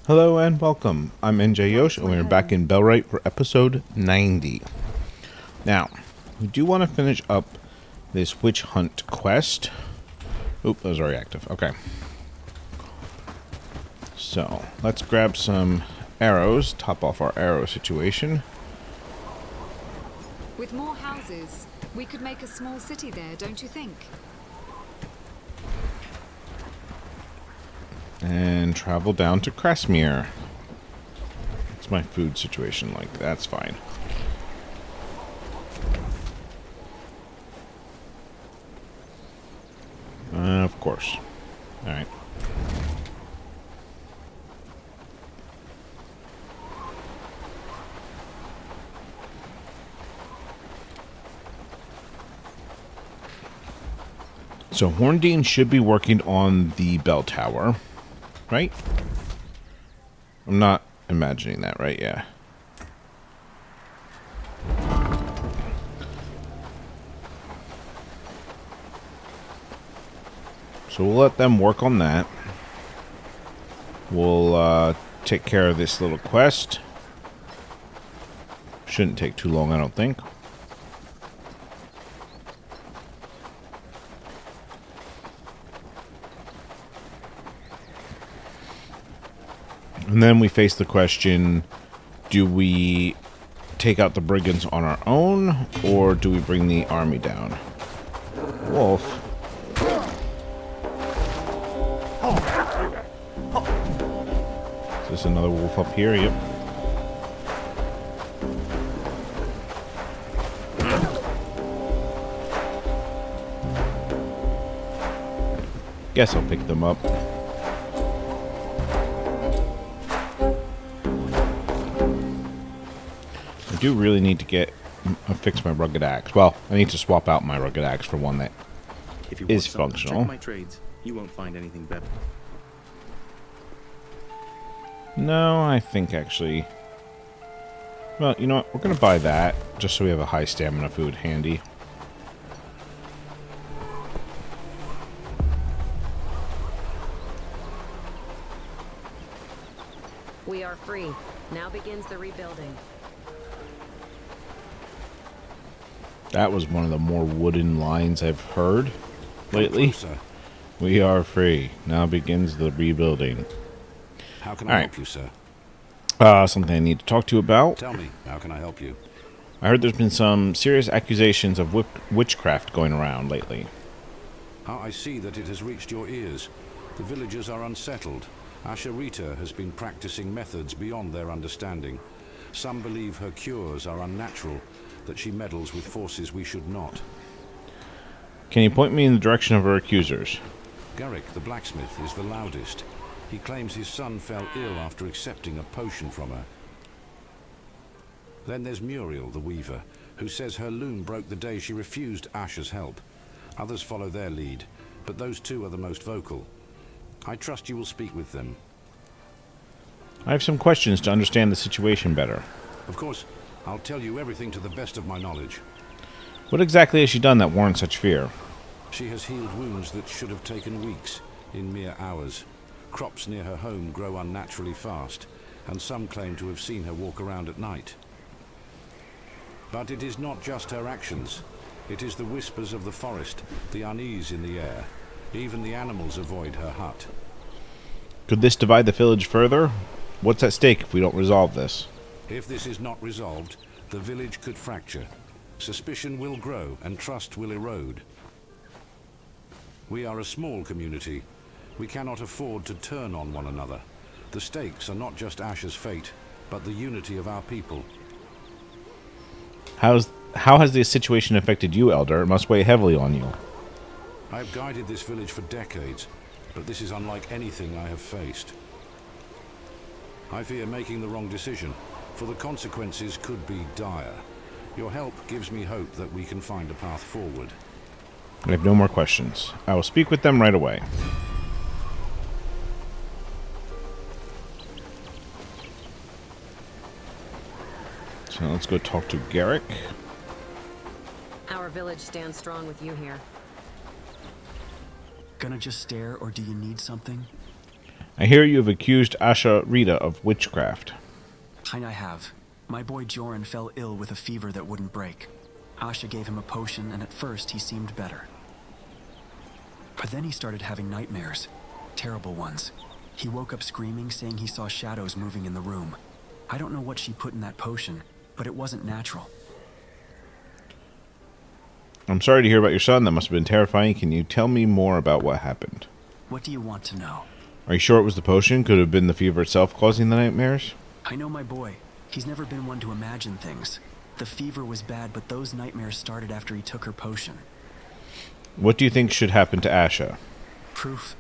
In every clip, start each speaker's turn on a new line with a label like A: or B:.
A: Hello and welcome. I'm NJ Yosh, and we're back in Bellwright for episode 90. Now, we do want to finish up this witch hunt quest. Oop, that was already active. Okay. So, let's grab some arrows, top off our arrow situation.
B: With more houses, we could make a small city there, don't you think?
A: And travel down to Crasmere. What's my food situation like? That's fine. Of course. Alright. So Horndean should be working on the bell tower. Right? I'm not imagining that, right? Yeah. So we'll let them work on that. We'll take care of this little quest. Shouldn't take too long, I don't think. And then we face the question, do we take out the brigands on our own, or do we bring the army down? Wolf. Is this another wolf up here? Yep. Guess I'll pick them up. I do really need to fix my rugged axe. Well, I need to swap out my rugged axe for one that is functional.
C: Check my trades. You won't find anything better.
A: No, I think actually... Well, you know what? We're going to buy that, just so we have a high stamina food handy.
D: We are free. Now begins the rebuilding.
A: That was one of the more wooden lines I've heard lately. We are free. Now begins the rebuilding.
E: How can I help you, sir?
A: Something I need to talk to you about.
E: Tell me, how can I help you?
A: I heard there's been some serious accusations of witchcraft going around lately.
E: I see that it has reached your ears. The villagers are unsettled. Asherita has been practicing methods beyond their understanding. Some believe her cures are unnatural, that she meddles with forces we should not.
A: Can you point me in the direction of her accusers?
E: Garrick, the blacksmith, is the loudest. He claims his son fell ill after accepting a potion from her. Then there's Muriel, the weaver, who says her loom broke the day she refused Asher's help. Others follow their lead, but those two are the most vocal. I trust you will speak with them.
A: I have some questions to understand the situation better.
E: Of course, I'll tell you everything to the best of my knowledge.
A: What exactly has she done that warrants such fear?
E: She has healed wounds that should have taken weeks, in mere hours. Crops near her home grow unnaturally fast, and some claim to have seen her walk around at night. But it is not just her actions. It is the whispers of the forest, the unease in the air. Even the animals avoid her hut.
A: Could this divide the village further? What's at stake if we don't resolve this?
E: If this is not resolved, the village could fracture. Suspicion will grow and trust will erode. We are a small community. We cannot afford to turn on one another. The stakes are not just Asher's fate, but the unity of our people.
A: How has this situation affected you, Elder? It must weigh heavily on you.
E: I have guided this village for decades, but this is unlike anything I have faced. I fear making the wrong decision, for the consequences could be dire. Your help gives me hope that we can find a path forward.
A: I have no more questions. I will speak with them right away. So let's go talk to Garrick.
D: Our village stands strong with you here.
F: Gonna just stare, or do you need something?
A: I hear you have accused Asha Rita of witchcraft.
F: I have. My boy Joran fell ill with a fever that wouldn't break. Asha gave him a potion, and at first he seemed better. But then he started having nightmares. Terrible ones. He woke up screaming, saying he saw shadows moving in the room. I don't know what she put in that potion, but it wasn't natural.
A: I'm sorry to hear about your son. That must have been terrifying. Can you tell me more about what happened?
F: What do you want to know?
A: Are you sure it was the potion? Could it have been the fever itself causing the nightmares?
F: I know my boy. He's never been one to imagine things. The fever was bad, but those nightmares started after he took her potion.
A: What do you think should happen to Asha?
F: Proof.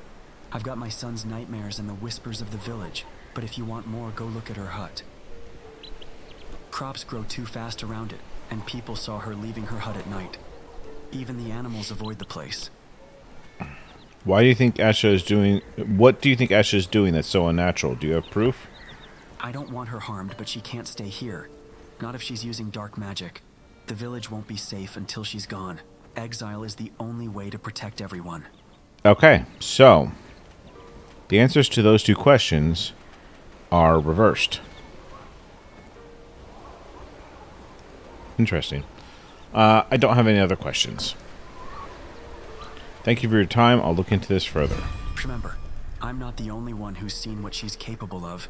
F: I've got my son's nightmares and the whispers of the village, but if you want more, go look at her hut. Crops grow too fast around it, and people saw her leaving her hut at night. Even the animals avoid the place.
A: Why do you think Asha is doing... What do you think Asha is doing that's so unnatural? Do you have proof?
F: I don't want her harmed, but she can't stay here. Not if she's using dark magic. The village won't be safe until she's gone. Exile is the only way to protect everyone.
A: Okay, so... the answers to those two questions are reversed. Interesting. I don't have any other questions. Thank you for your time. I'll look into this further.
F: Remember, I'm not the only one who's seen what she's capable of.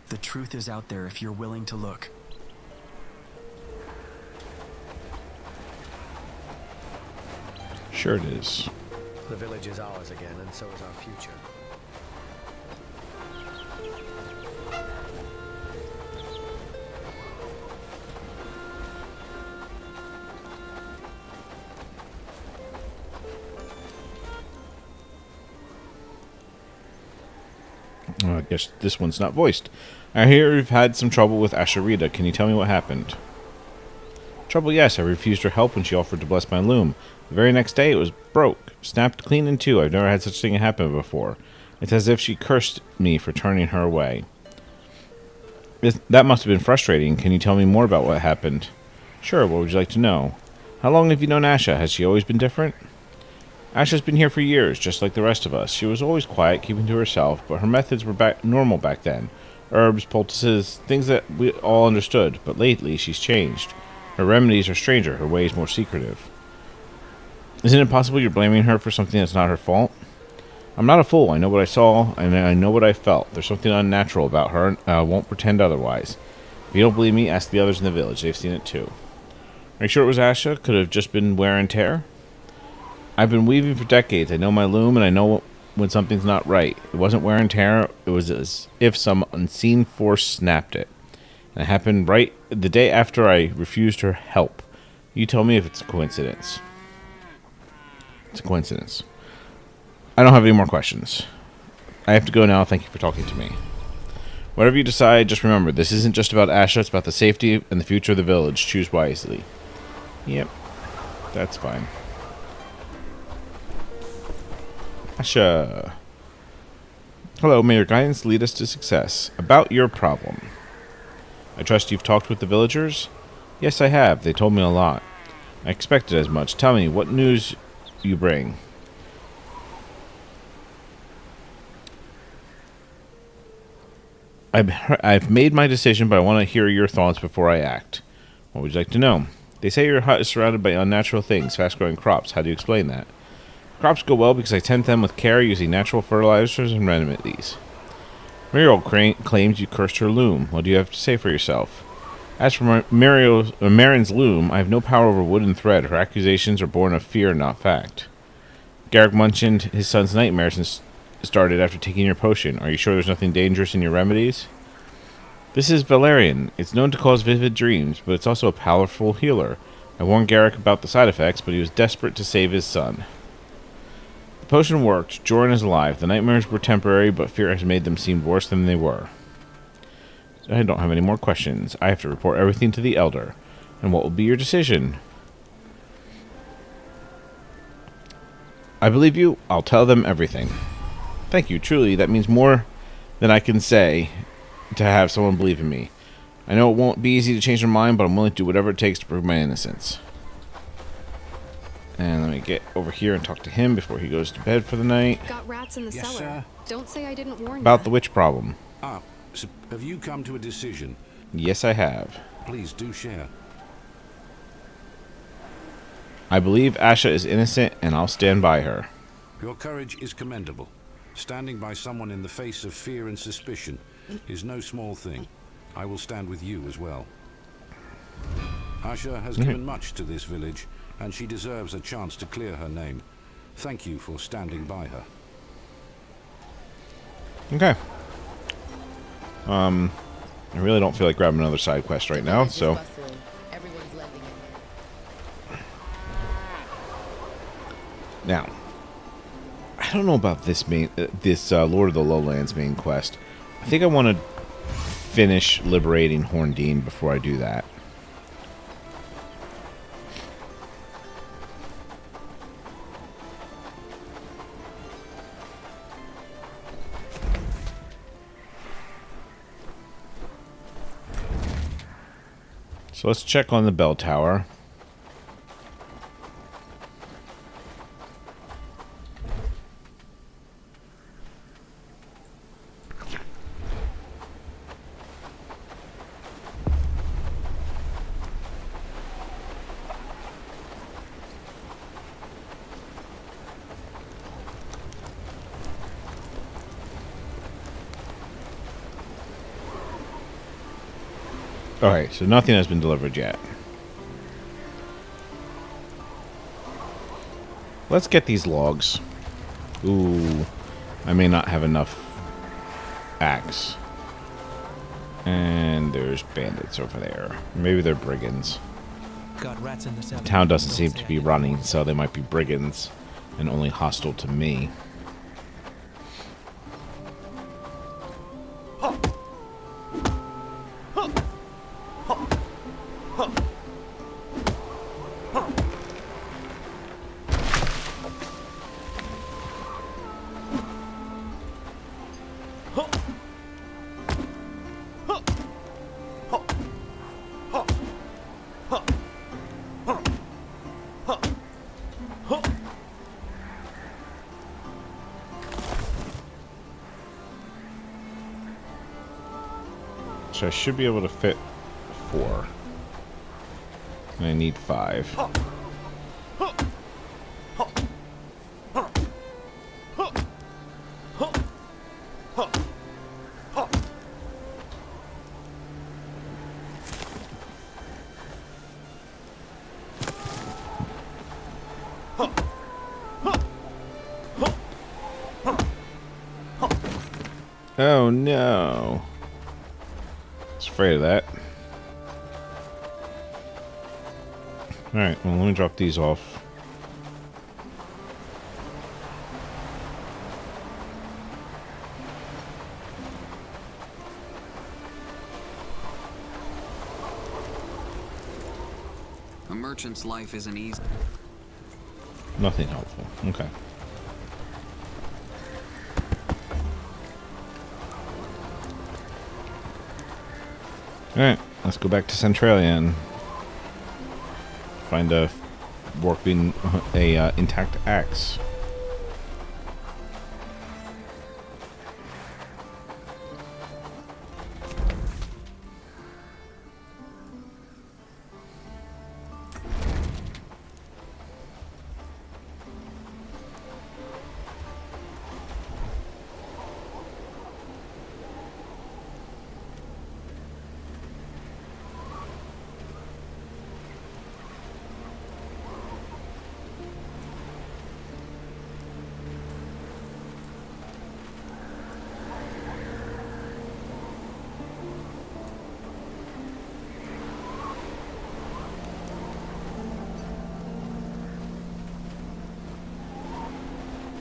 F: The truth is out there if you're willing to look.
A: Sure it is.
G: The village is ours again, and so is our future.
A: I guess this one's not voiced. I hear you've had some trouble with Asha Rita. Can you tell me what happened? Trouble, yes. I refused her help when she offered to bless my loom. The very next day it was broke, snapped clean in two. I've never had such a thing happen before. It's as if she cursed me for turning her away. That must have been frustrating. Can you tell me more about what happened? Sure, what would you like to know? How long have you known Asha? Has she always been different? Asha's been here for years, just like the rest of us. She was always quiet, keeping to herself, but her methods were normal back then. Herbs, poultices, things that we all understood, but lately she's changed. Her remedies are stranger, her ways more secretive. Isn't it possible you're blaming her for something that's not her fault? I'm not a fool. I know what I saw, and I know what I felt. There's something unnatural about her, and I won't pretend otherwise. If you don't believe me, ask the others in the village. They've seen it too. Are you sure it was Asha? Could it have just been wear and tear? I've been weaving for decades. I know my loom, and I know when something's not right. It wasn't wear and tear. It was as if some unseen force snapped it. And it happened right the day after I refused her help. You tell me if it's a coincidence. It's a coincidence. I don't have any more questions. I have to go now. Thank you for talking to me. Whatever you decide, just remember, this isn't just about Asha. It's about the safety and the future of the village. Choose wisely. Yep. That's fine. Asha. Hello, may your guidance lead us to success. About your problem. I trust you've talked with the villagers? Yes, I have. They told me a lot. I expected as much. Tell me, what news you bring? I've made my decision, but I want to hear your thoughts before I act. What would you like to know? They say your hut is surrounded by unnatural things, fast-growing crops. How do you explain that? Crops go well because I tend them with care using natural fertilizers and remedies. Muriel claims you cursed her loom. What do you have to say for yourself? As for Marin's loom, I have no power over wood and thread. Her accusations are born of fear, not fact. Garrick mentioned his son's nightmares started after taking your potion. Are you sure there's nothing dangerous in your remedies? This is valerian. It's known to cause vivid dreams, but it's also a powerful healer. I warned Garrick about the side effects, but he was desperate to save his son. The potion worked. Joran is alive. The nightmares were temporary, but fear has made them seem worse than they were. I don't have any more questions. I have to report everything to the Elder. And what will be your decision? I believe you. I'll tell them everything. Thank you. Truly, that means more than I can say to have someone believe in me. I know it won't be easy to change their mind, but I'm willing to do whatever it takes to prove my innocence. And let me get over here and talk to him before he goes to bed for the night.
B: Got rats in the
E: Yes,
B: cellar.
E: sir.
D: Don't say I didn't warn you.
A: About the witch problem.
E: Ah, so have you come to a decision?
A: Yes, I have.
E: Please do share.
A: I believe Asha is innocent, and I'll stand by her.
E: Your courage is commendable. Standing by someone in the face of fear and suspicion is no small thing. I will stand with you as well. Asha has given much to this village, and she deserves a chance to clear her name. Thank you for standing by her.
A: Okay. I really don't feel like grabbing another side quest right now, so... Now, I don't know about this Lord of the Lowlands main quest. I think I want to finish liberating Horndean before I do that. So let's check on the bell tower. Alright, so nothing has been delivered yet. Let's get these logs. Ooh, I may not have enough axe. And there's bandits over there. Maybe they're brigands.
H: Got rats in the
A: town doesn't seem to be running, so they might be brigands and only hostile to me. So I should be able to fit 4. And I need 5. Oh no. I was afraid of that. Alright, well let me drop these off.
I: A merchant's life isn't easy.
A: Nothing helpful. Okay. Alright, let's go back to Centralia and find a intact axe.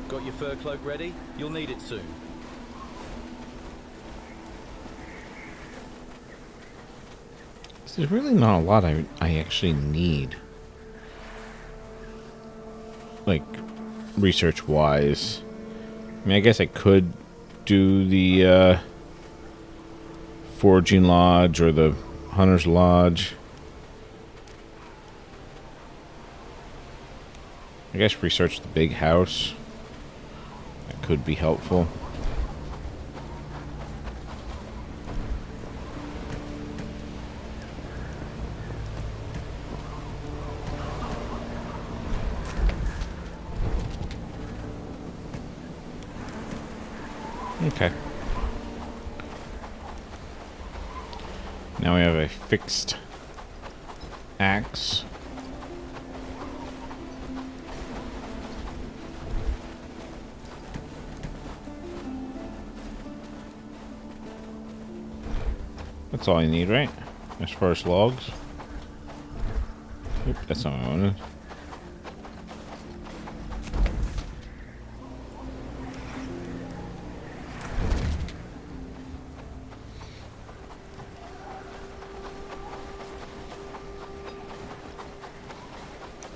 J: Got your fur cloak ready? You'll need it soon.
A: There's really not a lot I actually need. Like, research-wise. I mean, I guess I could do the Foraging Lodge or the Hunter's Lodge. I guess research the big house. That could be helpful. Okay. Now we have a fixed axe. That's all you need, right? As far as logs. Oop, that's not what I wanted.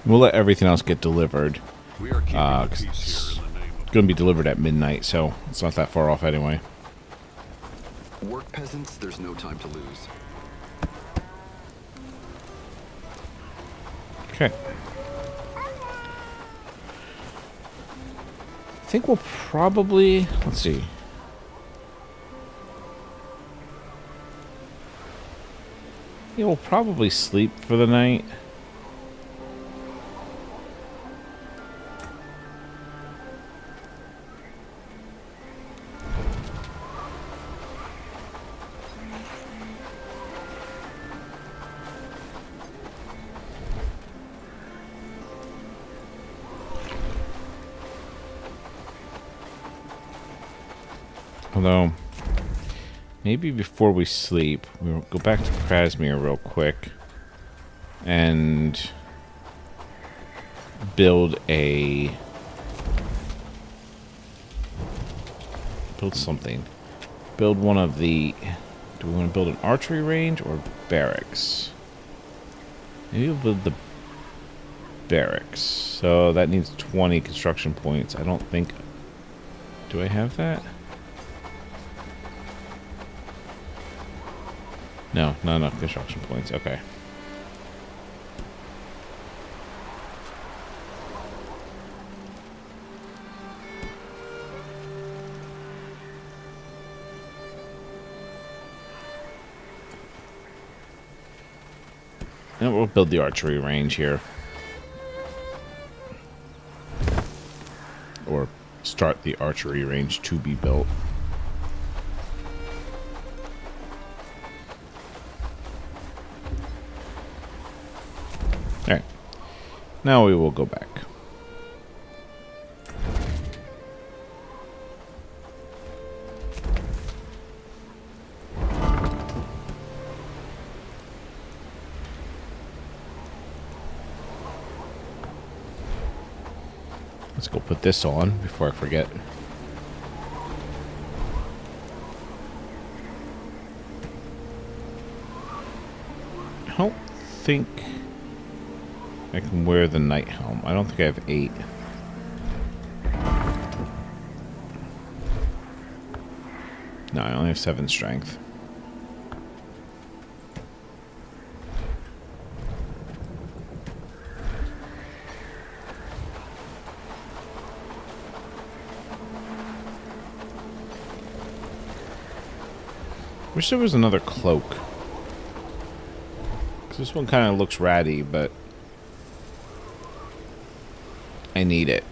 A: We'll let everything else get delivered.
E: We are keeping the peace
A: It's
E: here in the name of
A: going to be delivered at midnight, so it's not that far off anyway.
K: Work, peasants, there's no time to lose.
A: Okay. I think we'll probably... Let's see. Yeah, we'll probably sleep for the night. Although, maybe before we sleep, we'll go back to Crasmere real quick and build something. Build one of the... Do we want to build an archery range or barracks? Maybe we'll build the barracks. So that needs 20 construction points. I don't think... Do I have that? No, not enough construction points. Okay. And we'll build the archery range here. Or start the archery range to be built. Alright. Now we will go back. Let's go put this on before I forget. I don't think I can wear the night helm. I don't think I have 8. No, I only have 7 strength. Wish there was another cloak. 'Cause this one kind of looks ratty, but I need it.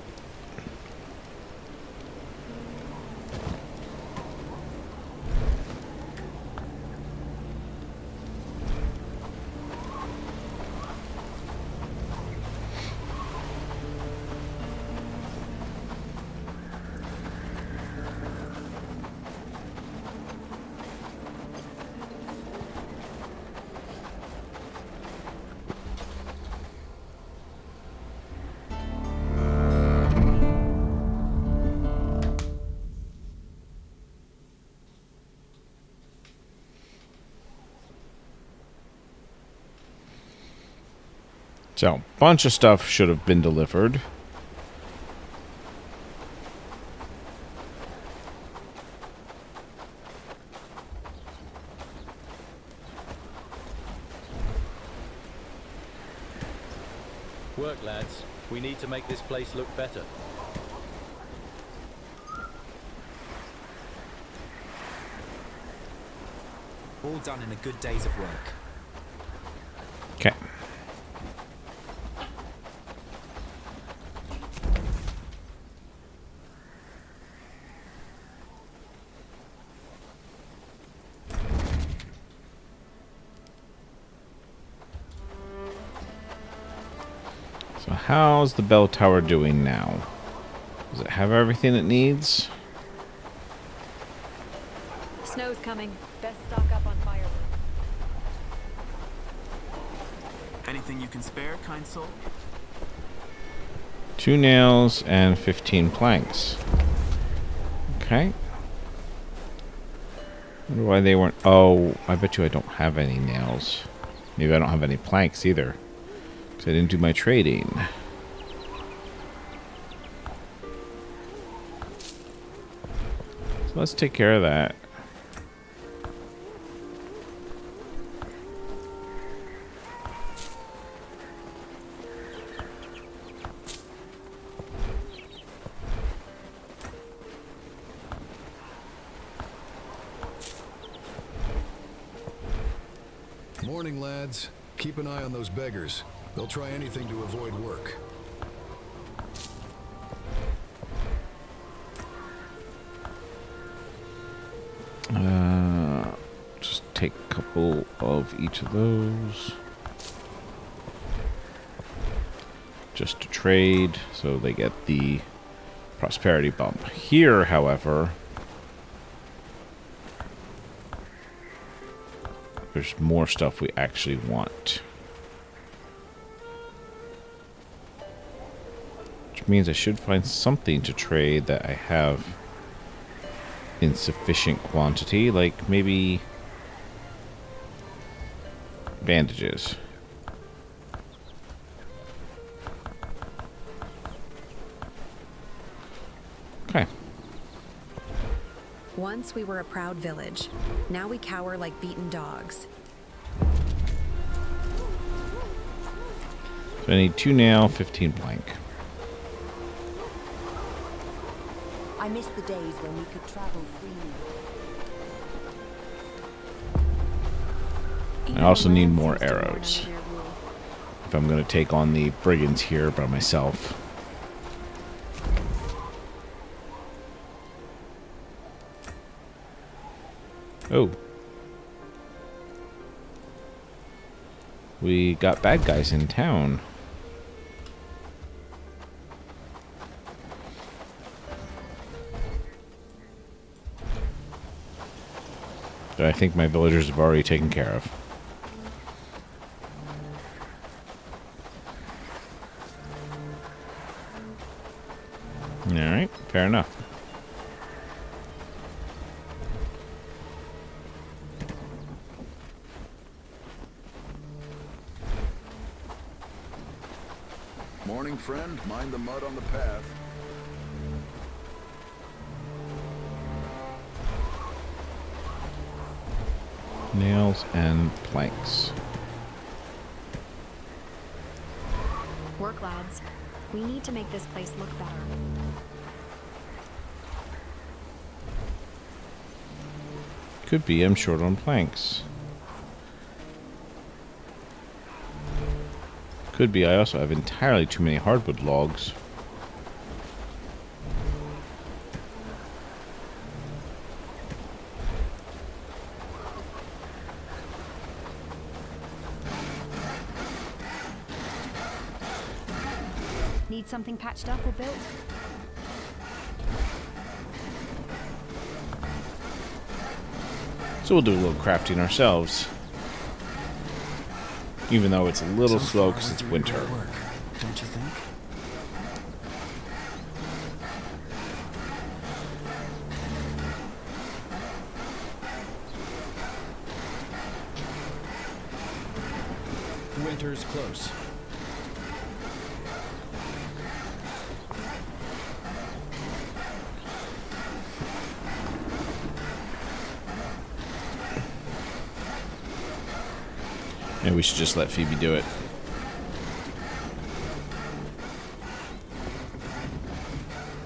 A: So, a bunch of stuff should have been delivered.
J: Work, lads. We need to make this place look better.
H: All done in a good day's of work.
A: Okay. how's the bell tower doing now? Does it have everything it needs?
D: Snow's coming. Best stock up on firewood.
F: Anything you can spare, kind soul?
A: 2 nails and 15 planks. Okay. Wonder why they weren't... Oh, I bet you I don't have any nails. Maybe I don't have any planks either. Because I didn't do my trading. So let's take care of that.
L: Morning, lads. Keep an eye on those beggars. They'll try anything to avoid work.
A: Just take a couple of each of those. Just to trade, so they get the prosperity bump. Here, however, there's more stuff we actually want. Which means I should find something to trade that I have in sufficient quantity, like maybe bandages. Okay.
D: Once we were a proud village. Now we cower like beaten dogs.
A: So I need 2 nail, 15 plank.
M: I miss the days when we could travel freely.
A: I also need more arrows if I'm going to take on the brigands here by myself. Oh. We got bad guys in town. That I think my villagers have already taken care of. Alright, fair enough.
L: Morning, friend. Mind the mud on the path.
A: Nails and planks.
B: Work, lads. We need to make this place look better.
A: Could be I'm short on planks. Could be I also have entirely too many hardwood logs.
B: Need something patched up or built?
A: So we'll do a little crafting ourselves. Even though it's a little slow because it's winter.
F: Work, don't you think?
J: Winter's close.
A: Maybe we should just let Phoebe do it.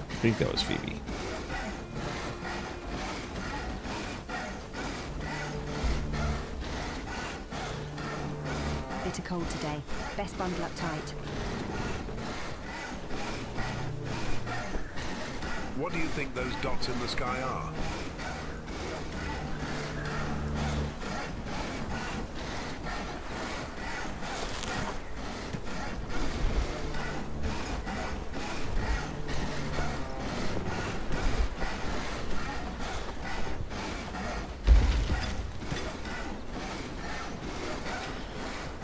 A: I think that was Phoebe.
B: Bitter cold today. Best bundle up tight.
L: What do you think those dots in the sky are?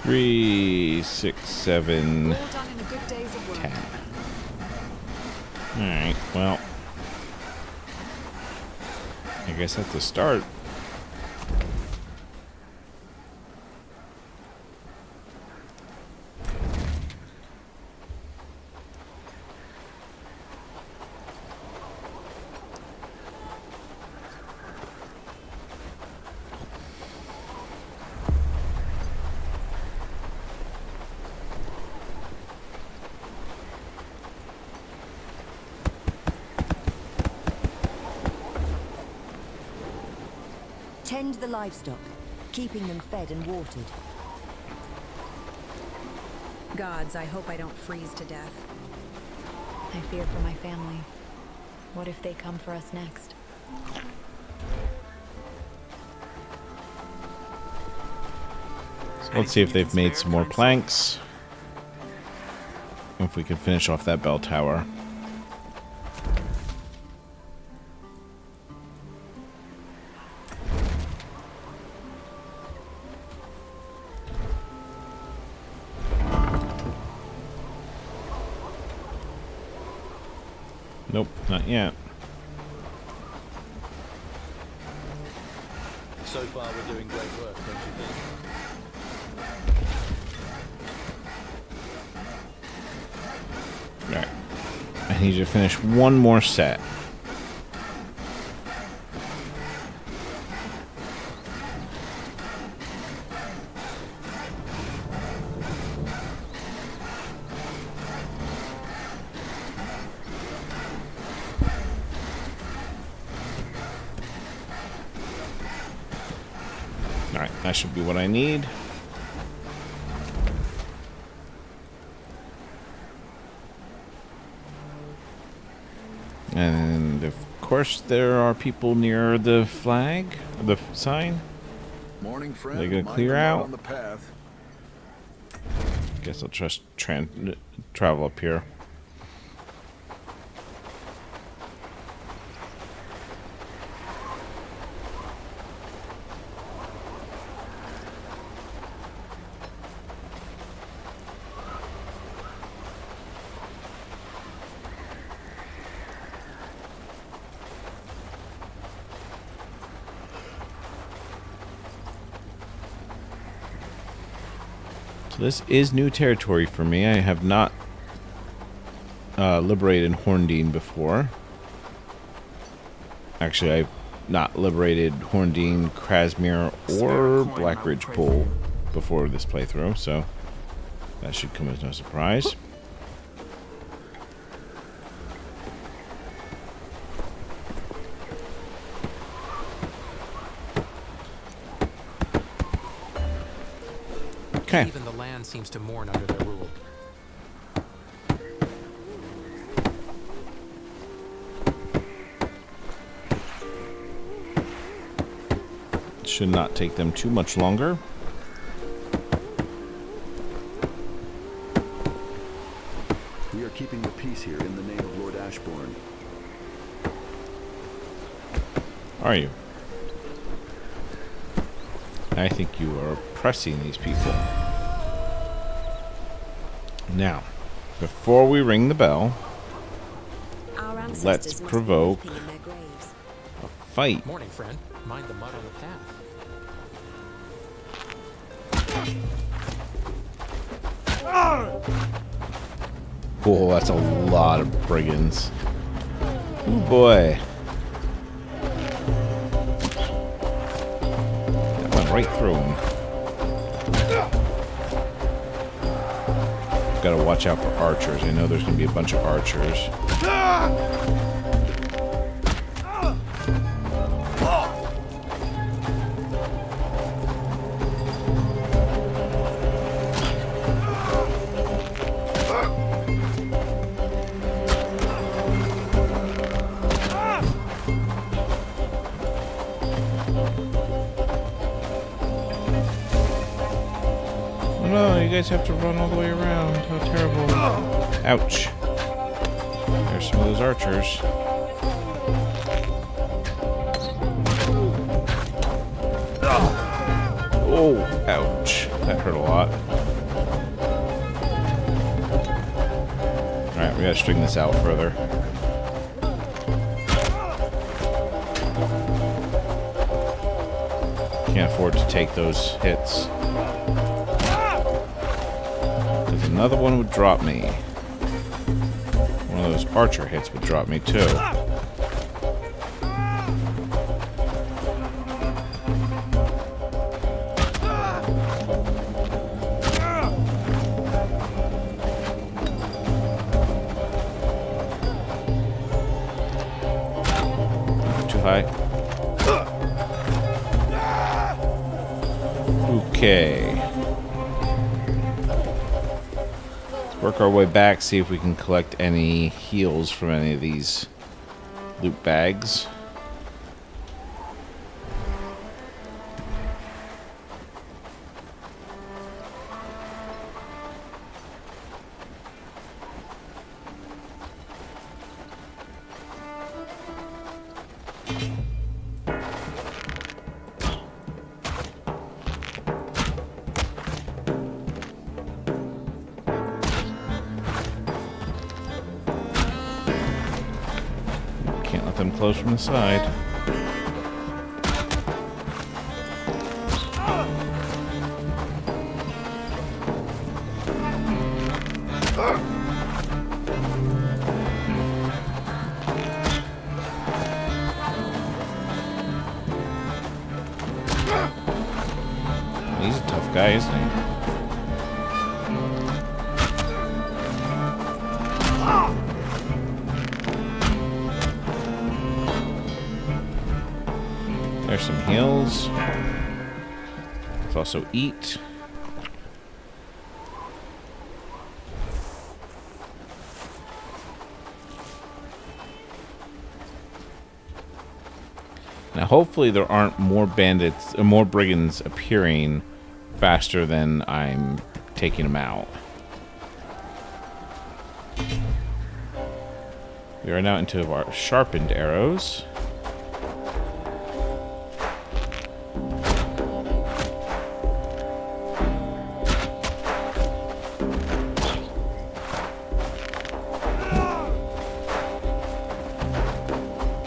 A: 3, 6, 7,
B: All done in a good day's of work.
A: 10. Alright, well. I guess that's a start.
M: Tend the livestock, keeping them fed and watered.
B: Gods, I hope I don't freeze to death. I fear for my family. What if they come for us next?
A: So let's see if they've made some more planks. If we can finish off that bell tower. Nope, not yet.
J: So far, we're doing great work, don't you think?
A: Alright. I need you to finish one more set. Alright, that should be what I need. And of course there are people near the flag, the sign.
L: Morning, friend.
A: They're gonna
L: Mind
A: clear
L: the note
A: out.
L: on the path.
A: Guess I'll just travel up here. So this is new territory for me. I have not liberated Horndean before. Actually, I've not liberated Horndean, Crasmere, or Blackridge Pool before this playthrough, so that should come as no surprise. Okay.
H: Even the land seems to mourn under their rule.
A: Should not take them too much longer.
K: We are keeping the peace here in the name of Lord Ashbourne.
A: Are you? I think you are oppressing these people. Now, before we ring the bell, let's provoke a fight.
H: Morning, friend. Mind the mud on the path.
A: Oh, that's a lot of brigands. Oh boy. That went right through him. Gotta watch out for archers. I know there's gonna be a bunch of archers. No, you guys have to run all the way around. How terrible. Ouch. There's some of those archers. Oh, ouch. That hurt a lot. Alright, we gotta string this out further. Can't afford to take those hits. Because another one would drop me. One of those archer hits would drop me too. Too high. Okay. Let's work our way back, see if we can collect any heals from any of these loot bags. Them close from the side. He's a tough guy, isn't he? There's some heals. Let's also eat. Now, hopefully there aren't more bandits or more brigands appearing faster than I'm taking them out. We are now into our sharpened arrows.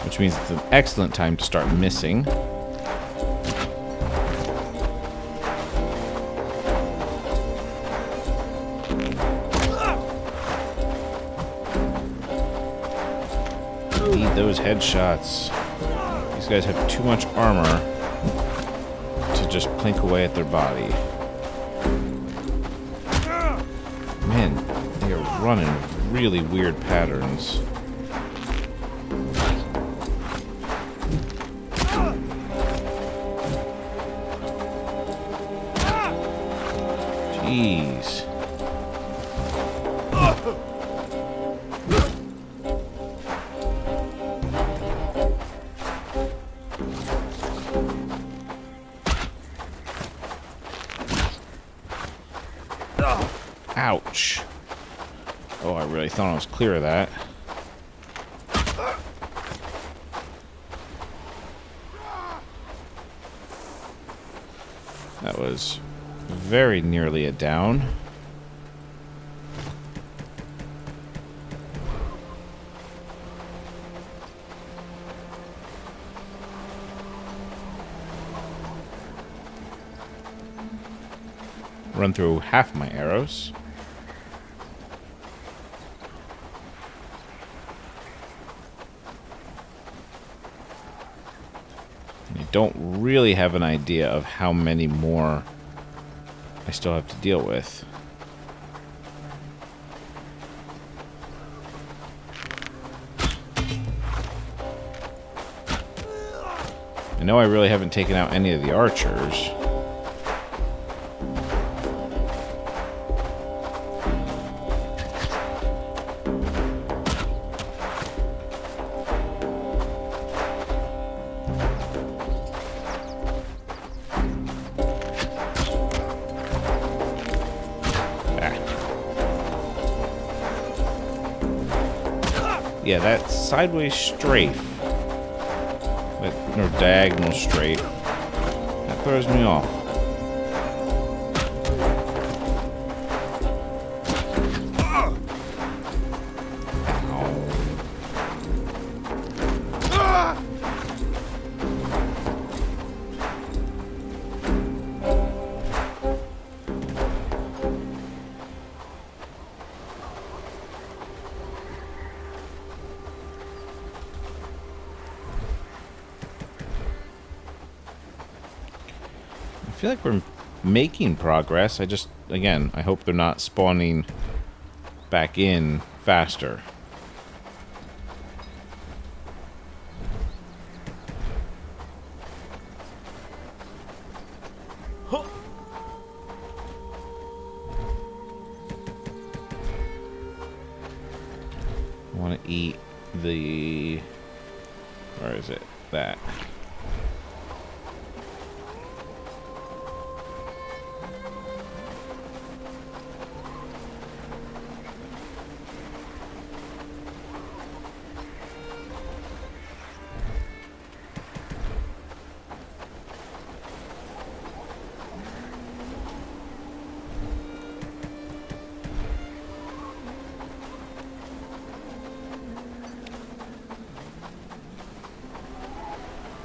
A: Which means it's an excellent time to start missing. Need those headshots. These guys have too much armor to just plink away at their body. Man, they are running really weird patterns. Jeez. Ouch. Oh, I really thought I was clear of that. That was very nearly a down. Run through half my arrows. I don't really have an idea of how many more I still have to deal with. I know I really haven't taken out any of the archers. Yeah, that sideways strafe, or diagonal strafe, that throws me off. feel like we're making progress. I just, again, I hope they're not spawning back in faster. I want to eat the... Where is it? That.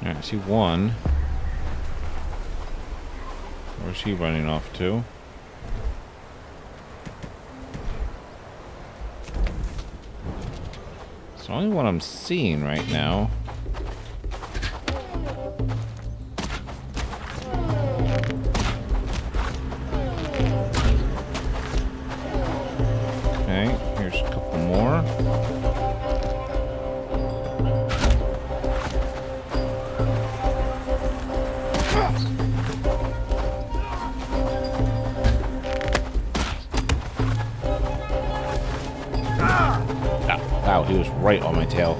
A: Alright, I see one. Where's he running off to? It's the only one I'm seeing right now. Okay, here's a couple more. Wow, he was right on my tail.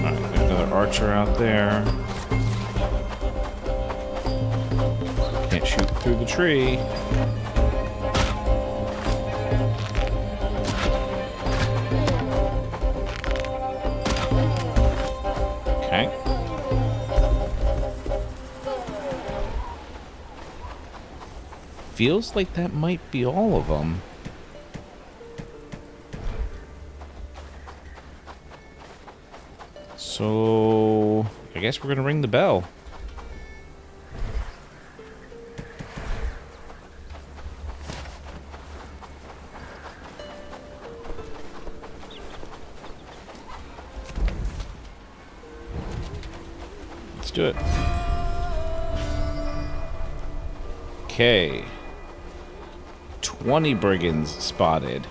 A: Alright, there's another archer out there. Can't shoot through the tree. Okay. Feels like that might be all of them. So, I guess we're gonna ring the bell. Let's do it. Okay. 20 brigands spotted.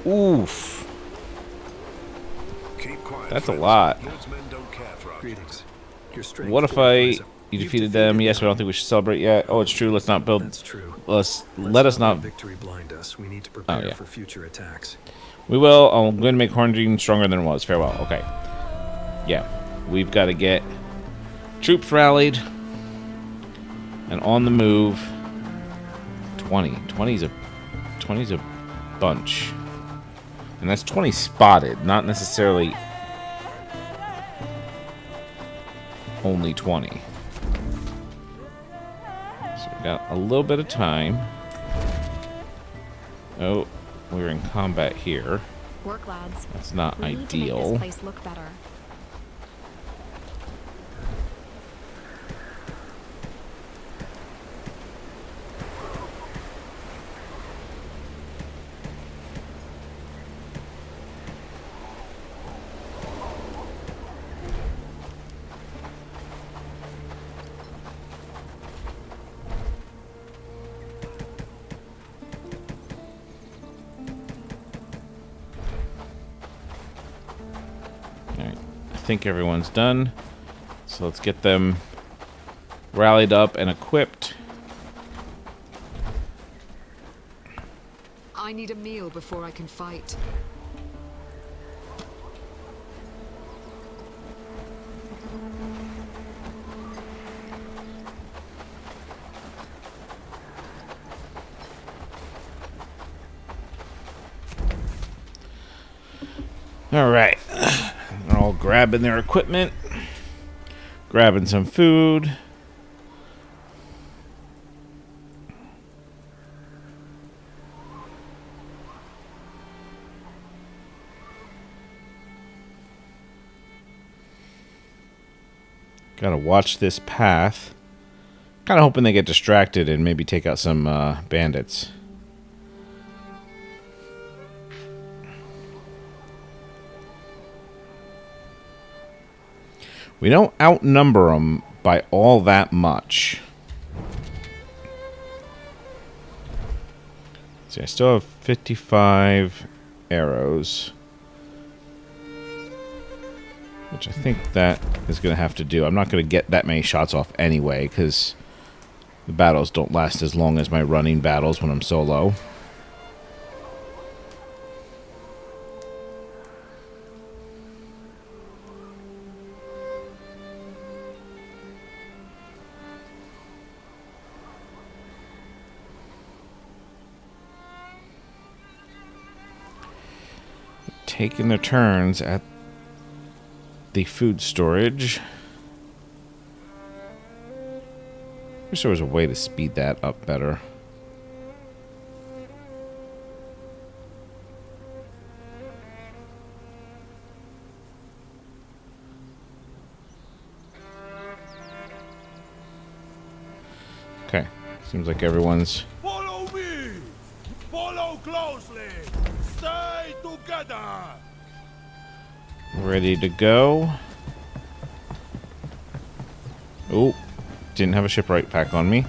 A: Oof.
L: Keep quiet,
A: that's
L: friends.
A: a lot.
L: Those men don't care for our
G: Greetings. Your strength
A: What if
G: fortifies
A: you defeated them? Yes, but I don't think we should celebrate yet. Oh, it's true. Let's not build.
G: That's true.
A: Let us not.
G: Victory blind us. We need to prepare for future attacks.
A: We will. I'm going to make Horndean stronger than it was. Farewell. Okay. Yeah, we've got to get troops rallied and on the move. 20's a bunch, and that's 20 spotted, not necessarily only 20. So we got a little bit of time. Oh, we're in combat here.
B: Work, lads.
A: That's not
B: We need to make
A: ideal.
B: this place look better.
A: I think everyone's done, so let's get them rallied up and equipped.
N: I need a meal before I can fight.
A: All right, they're all grabbing their equipment, grabbing some food. Gotta watch this path. Kind of hoping they get distracted and maybe take out some bandits. We don't outnumber them by all that much. See, I still have 55 arrows. Which I think that is going to have to do. I'm not going to get that many shots off anyway, because the battles don't last as long as my running battles when I'm solo. Taking their turns at the food storage. Wish there was a way to speed that up better. Okay, seems like everyone's
O: follow me. Follow closely. Stay together.
A: Ready to go. Oh, didn't have a shipwright pack on me.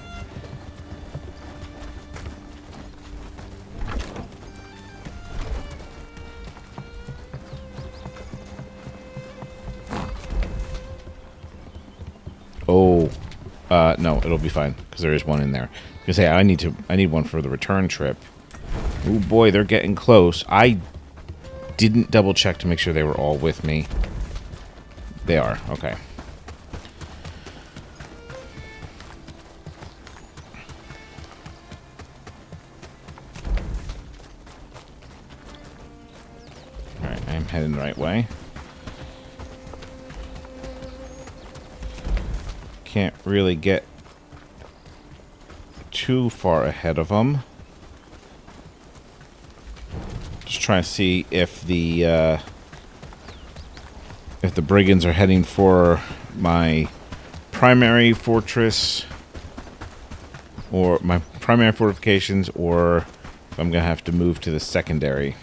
A: Oh, no, it'll be fine because there is one in there. Because hey, I need one for the return trip. Oh boy, they're getting close. I didn't double check to make sure they were all with me. They are. Okay. Alright, I'm heading the right way. Can't really get too far ahead of them. Just trying to see if the brigands are heading for my primary fortress or my primary fortifications, or if I'm gonna have to move to the secondary.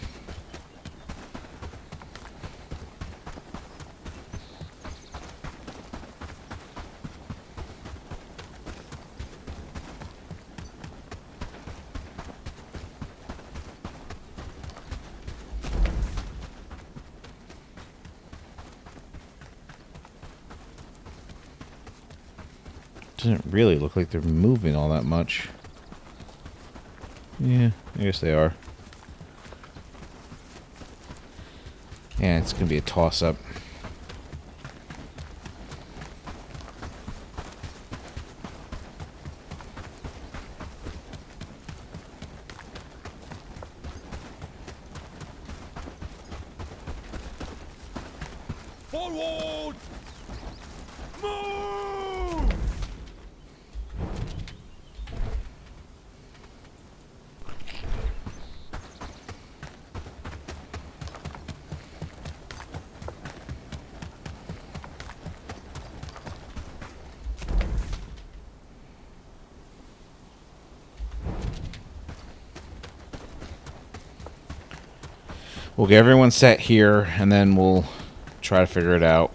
A: Doesn't really look like they're moving all that much. Yeah, I guess they are. Yeah, it's gonna be a toss-up.
O: Forward! Move!
A: We'll get everyone set here, and then we'll try to figure it out.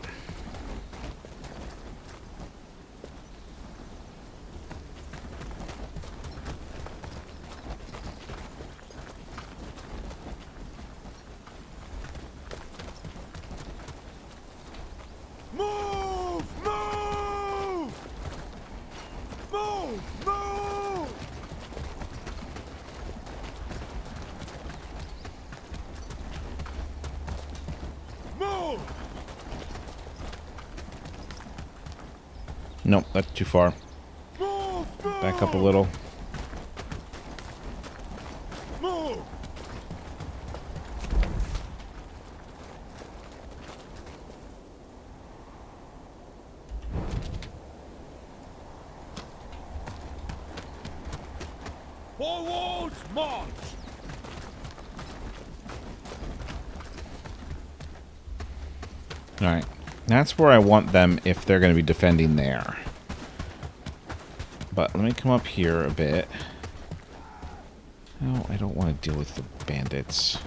O: Move! Move! Move! Move! Move!
A: Nope, that's too far.
O: Move!
A: Back up a little.
O: Move! Forward march!
A: Alright. That's where I want them if they're going to be defending there. But let me come up here a bit. No, I don't want to deal with the bandits.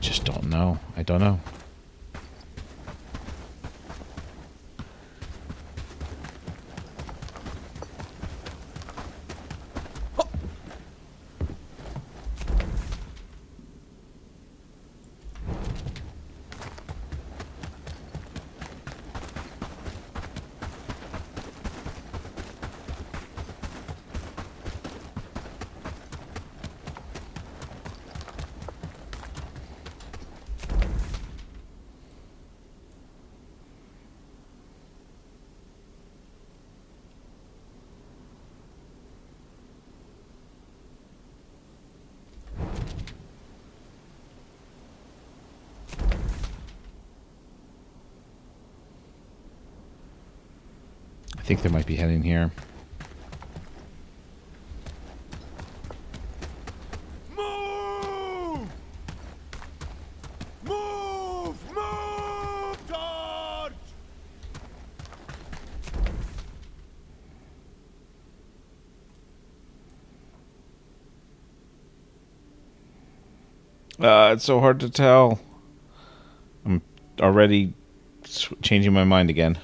A: just don't know. I don't know. I think they might be heading here.
O: Move! Move! Move! Charge!
A: It's so hard to tell. I'm already changing my mind again.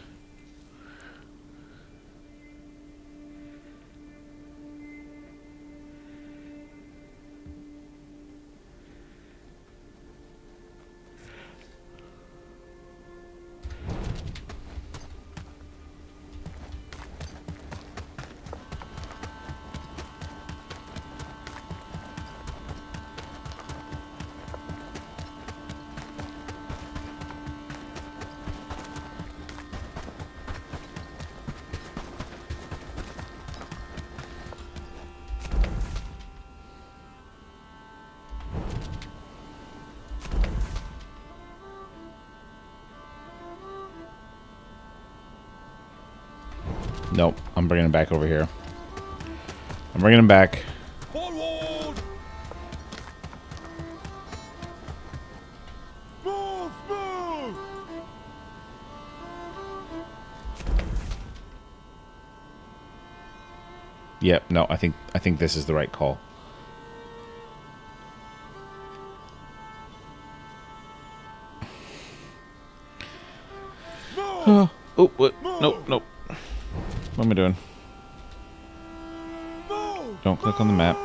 A: Nope, I'm bringing him back over here. I'm bringing him back.
O: Forward! Move! Move!
A: Yep, no, I think this is the right call. Oh, what? Nope, nope. What am I doing? Don't click on the map.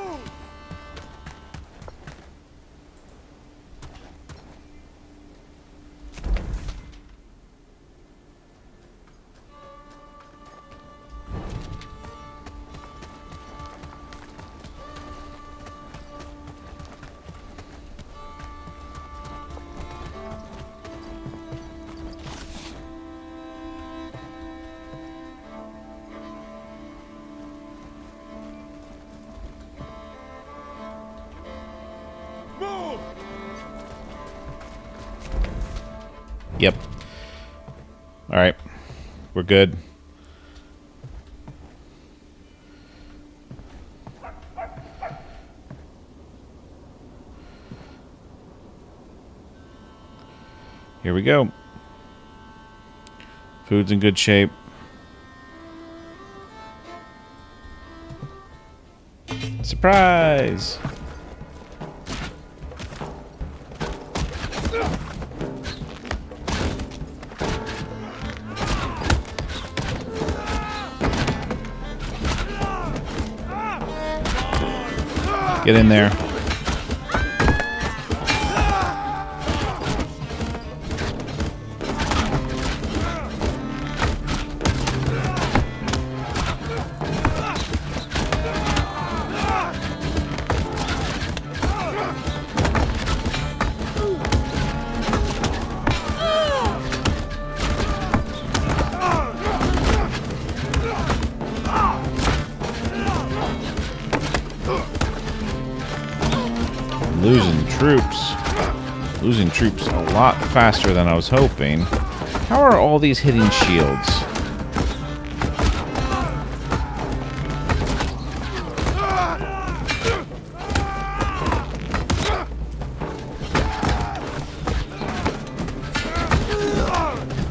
A: Yep. Alright. We're good. Here we go. Food's in good shape. Surprise! Get in there. Losing troops a lot faster than I was hoping. How are all these hitting shields?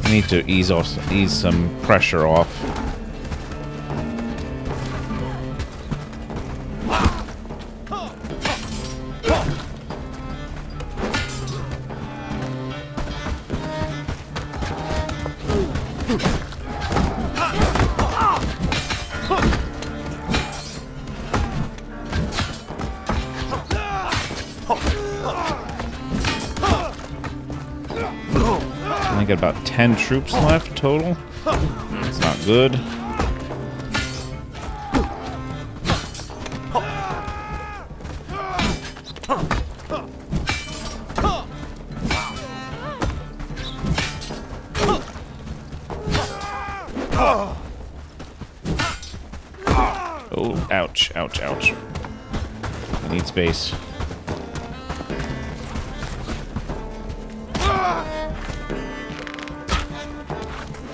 A: I need to ease some pressure off. I got about 10 troops left total. That's not good. Oh, ouch, ouch, ouch. I need space.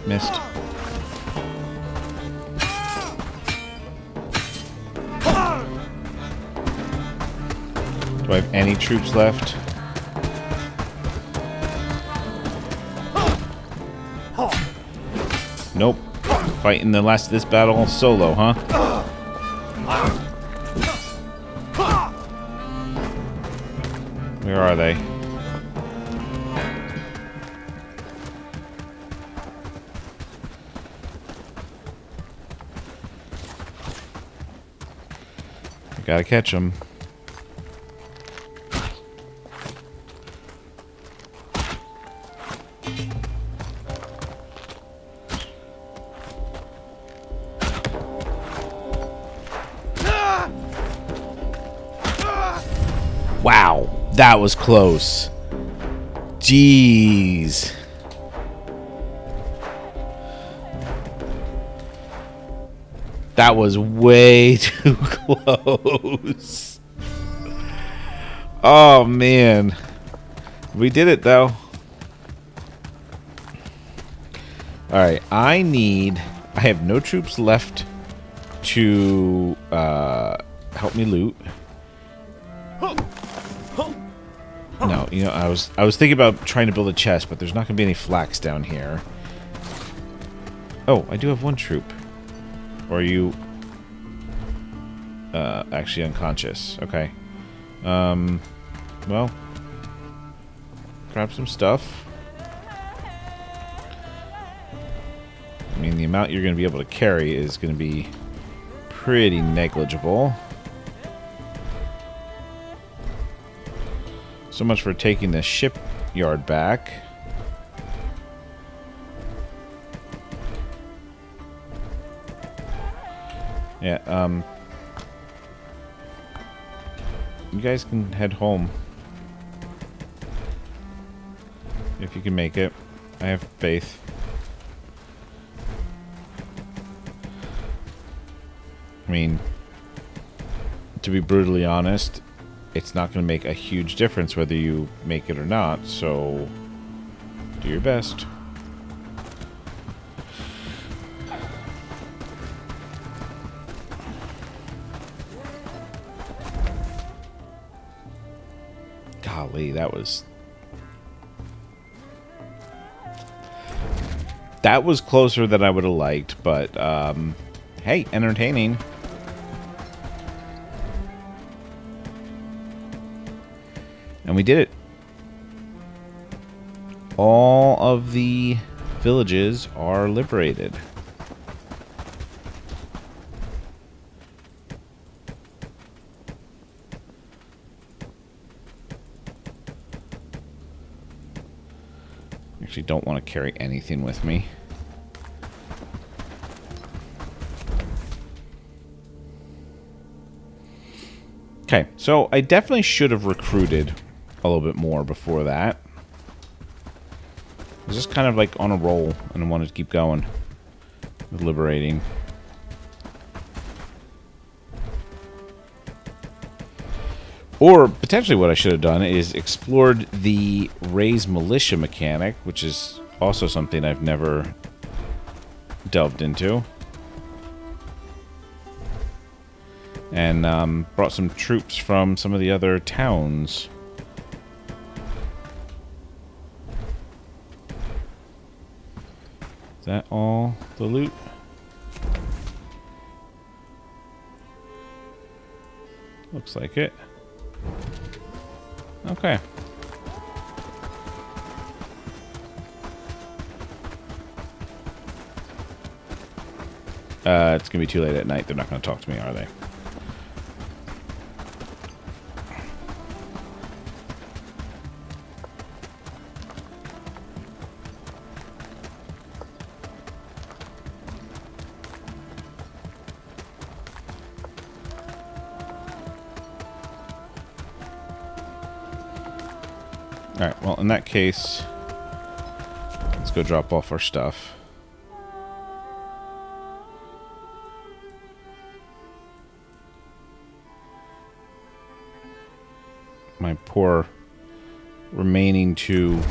A: Missed. Do I have any troops left? Nope. Fighting the last of this battle solo, huh? Where are they? Gotta catch them. Wow, that was close. Jeez. That was way too close. Oh, man. We did it, though. Alright, I have no troops left to help me loot. No, you know, I was thinking about trying to build a chest, but there's not going to be any flax down here. Oh, I do have one troop. Or are you actually unconscious? Okay. Well, grab some stuff. I mean, the amount you're going to be able to carry is going to be pretty negligible. So much for taking the shipyard back. Yeah, you guys can head home. If you can make it. I have faith. I mean, to be brutally honest, it's not going to make a huge difference whether you make it or not, so do your best. Golly, that was closer than I would have liked, but hey, entertaining. And we did it. All of the villages are liberated. Actually, don't want to carry anything with me. Okay, so I definitely should have recruited a little bit more before that. I was just kind of like on a roll and I wanted to keep going with liberating. Or potentially what I should have done is explored the raise militia mechanic, which is also something I've never delved into. And brought some troops from some of the other towns. Is that all the loot? Looks like it. Okay. It's gonna be too late at night. They're not gonna talk to me, are they? Alright, well, in that case, let's go drop off our stuff. My poor remaining 2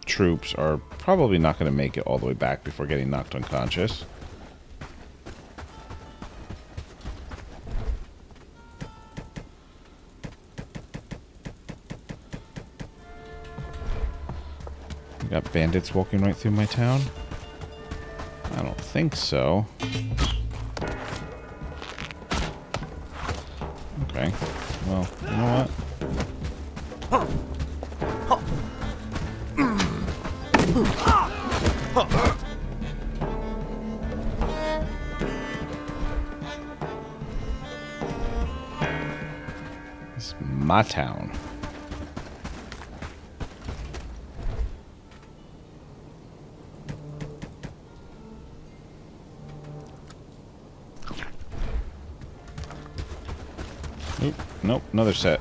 A: troops are probably not going to make it all the way back before getting knocked unconscious. We got bandits walking right through my town? I don't think so. Okay. Well, you know what? It's my town. Oop, nope, another set.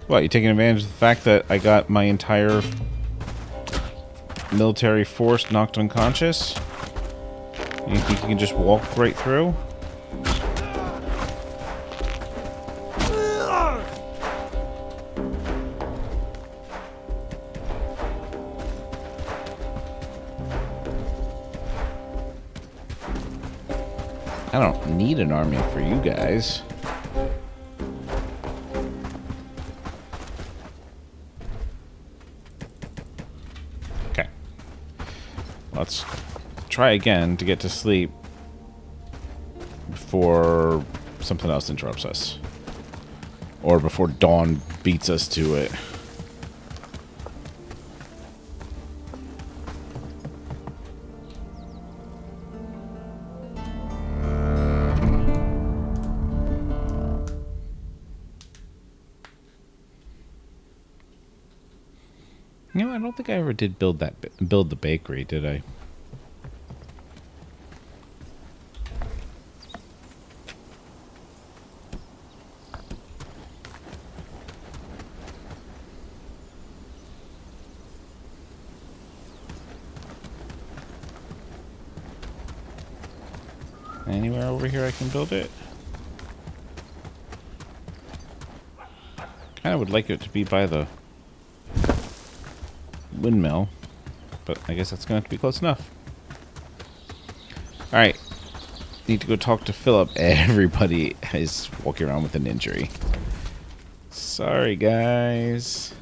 A: What, you taking advantage of the fact that I got my entire military force knocked unconscious? You think you can just walk right through? I don't need an army for you guys. Okay. Let's try again to get to sleep before something else interrupts us. Or before dawn beats us to it. You know, I don't think I ever did build the bakery, did I? Anywhere over here I can build it? Kind of would like it to be by the windmill, but I guess that's going to have to be close enough. Alright. Need to go talk to Philip. Everybody is walking around with an injury. Sorry, guys.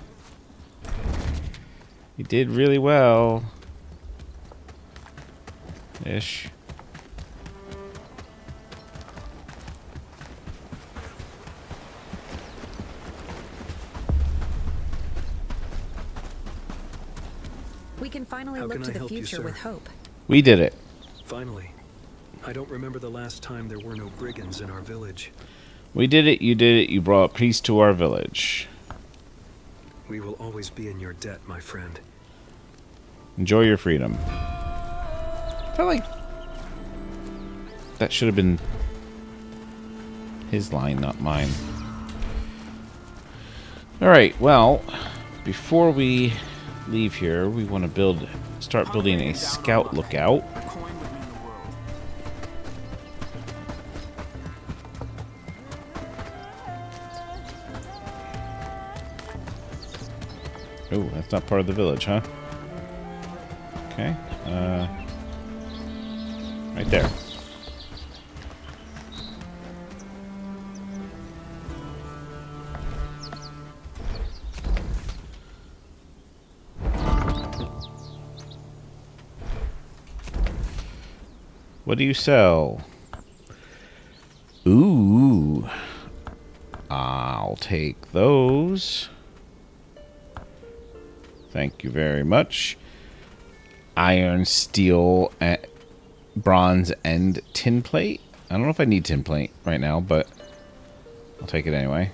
A: You did really well. Ish.
B: We can finally look to the future with hope.
A: We did it.
G: Finally. I don't remember the last time there were no brigands in our village.
A: We did it, you did it, you brought peace to our village.
G: We will always be in your debt, my friend.
A: Enjoy your freedom. I felt like that should have been his line, not mine. Alright, well, before we leave here, we want to start building a scout lookout. Oh, that's not part of the village, huh? Okay. Right there. What do you sell? Ooh. I'll take those. Thank you very much. Iron, steel, bronze, and tin plate. I don't know if I need tin plate right now, but I'll take it anyway.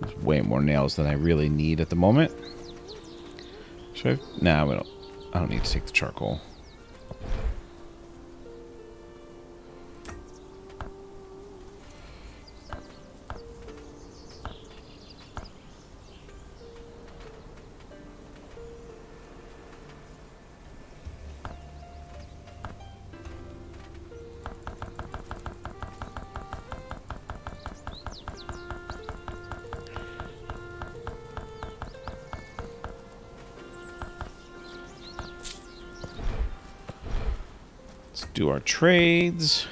A: There's way more nails than I really need at the moment. Should I? Nah, we don't. I don't need to take the charcoal. Do our trades.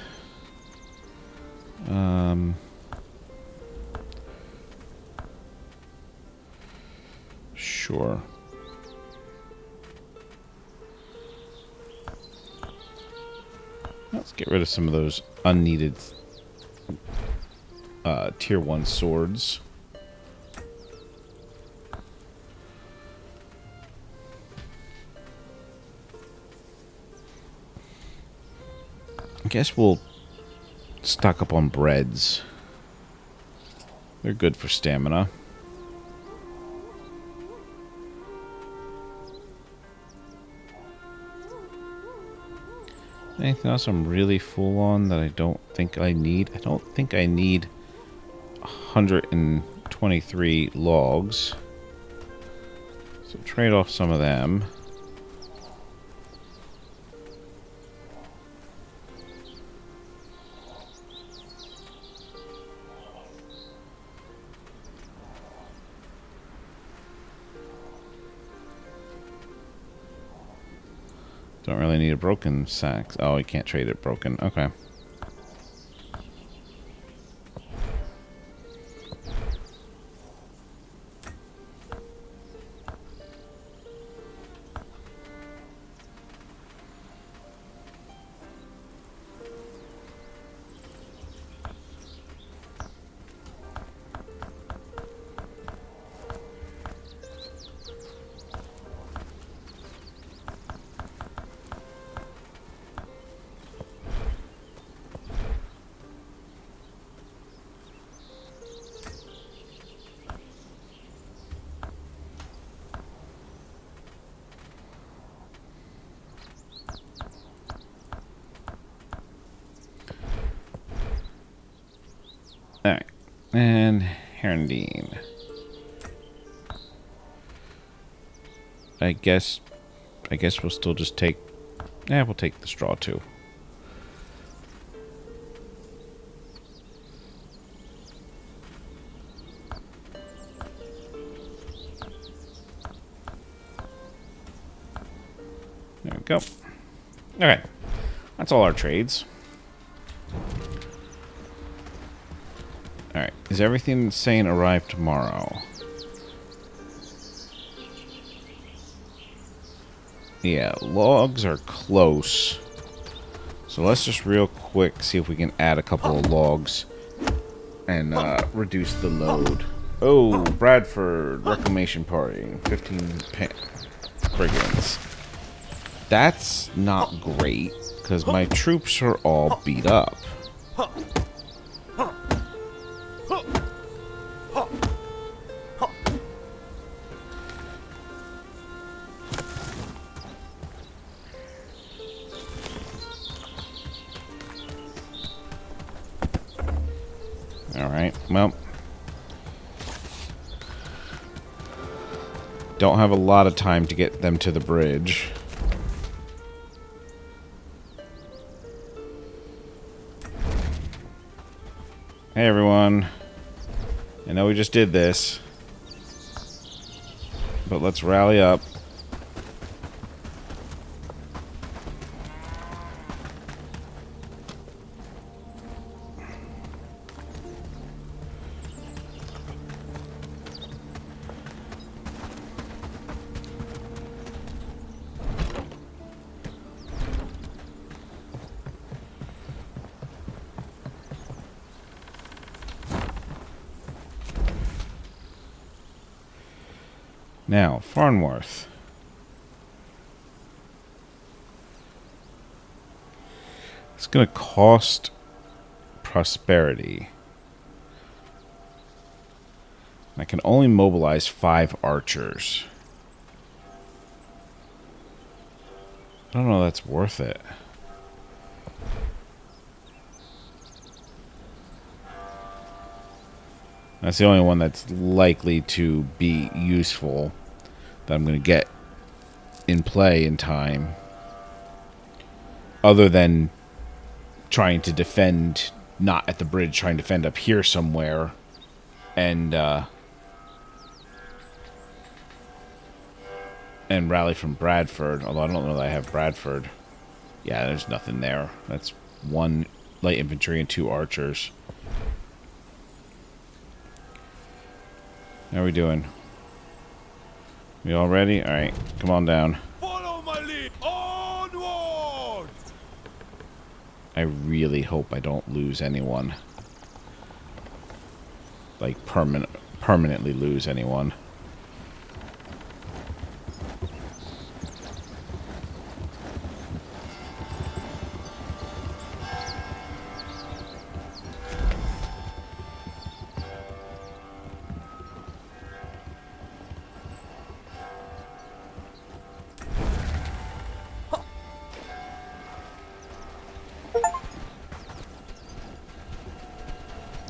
A: Sure. Let's get rid of some of those unneeded tier 1 swords. I guess we'll stock up on breads. They're good for stamina. Anything else I'm really full on that I don't think I need? I don't think I need 123 logs. So trade off some of them. Don't really need a broken sack. Oh, you can't trade it broken. Okay. Alright. And Horndean. I guess we'll still just take... Yeah, we'll take the straw too. There we go. Okay. That's all our trades. Alright. Is everything saying arrive tomorrow? Yeah, logs are close. So let's just real quick see if we can add a couple of logs and reduce the load. Oh, Bradford Reclamation Party. 15 brigands. That's not great, because my troops are all beat up. Alright, well. Don't have a lot of time to get them to the bridge. Hey everyone. I know we just did this, but let's rally up. Now, Farnworth. It's going to cost prosperity. I can only mobilize 5 archers. I don't know that's worth it. That's the only one that's likely to be useful that I'm going to get in play in time. Other than trying to defend, not at the bridge, trying to defend up here somewhere. And rally from Bradford. Although I don't know that I have Bradford. Yeah, there's nothing there. That's 1 light infantry and 2 archers. How are we doing? We all ready? Alright, come on down.
O: Follow my lead. Onward!
A: I really hope I don't lose anyone. Like, permanently lose anyone.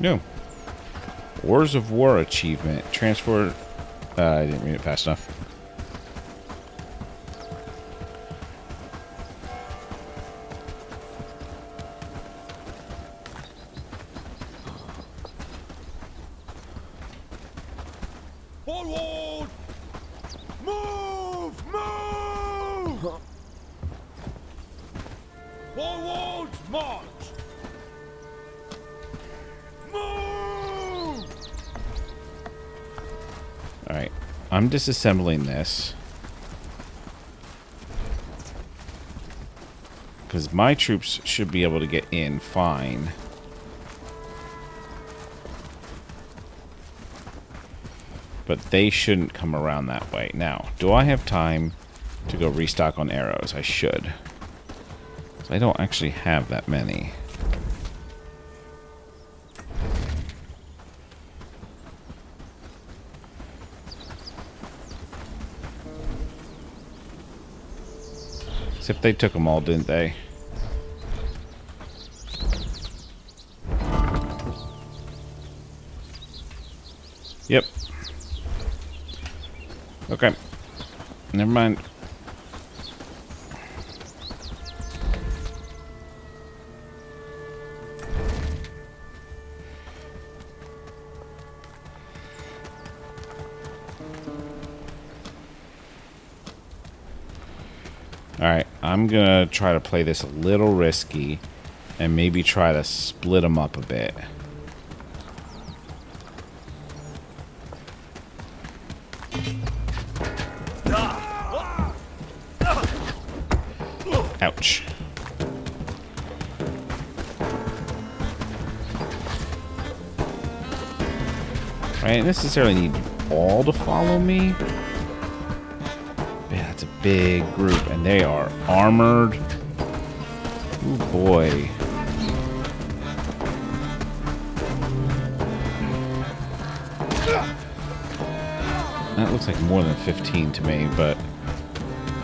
A: No. Wars of War achievement. Transfer. I didn't read it fast enough.
O: Forward! Move! Move! Forward march! Move!
A: Alright. I'm disassembling this. Because my troops should be able to get in fine. But they shouldn't come around that way. Now, do I have time to go restock on arrows? I should. I don't actually have that many. Except they took them all, didn't they? Yep. Okay. Never mind. Alright, I'm gonna try to play this a little risky and maybe try to split them up a bit. Ouch. I didn't necessarily need all to follow me. Yeah, that's a big group, and they are armored. Oh boy. That looks like more than 15 to me, but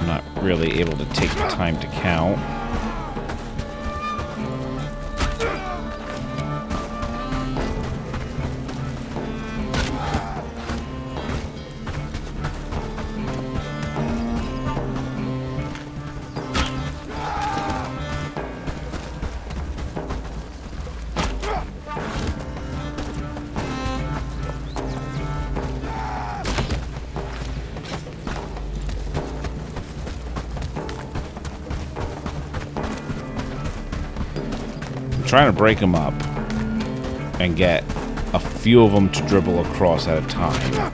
A: I'm not really able to take the time to count. Trying to break them up and get a few of them to dribble across at a time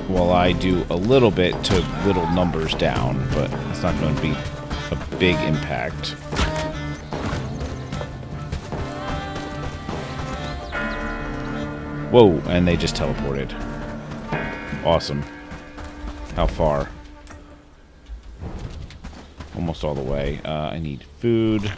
A: while I do a little bit to whittle numbers down, but it's not going to be a big impact. Whoa, and they just teleported. Awesome. How far? Almost all the way. I need food.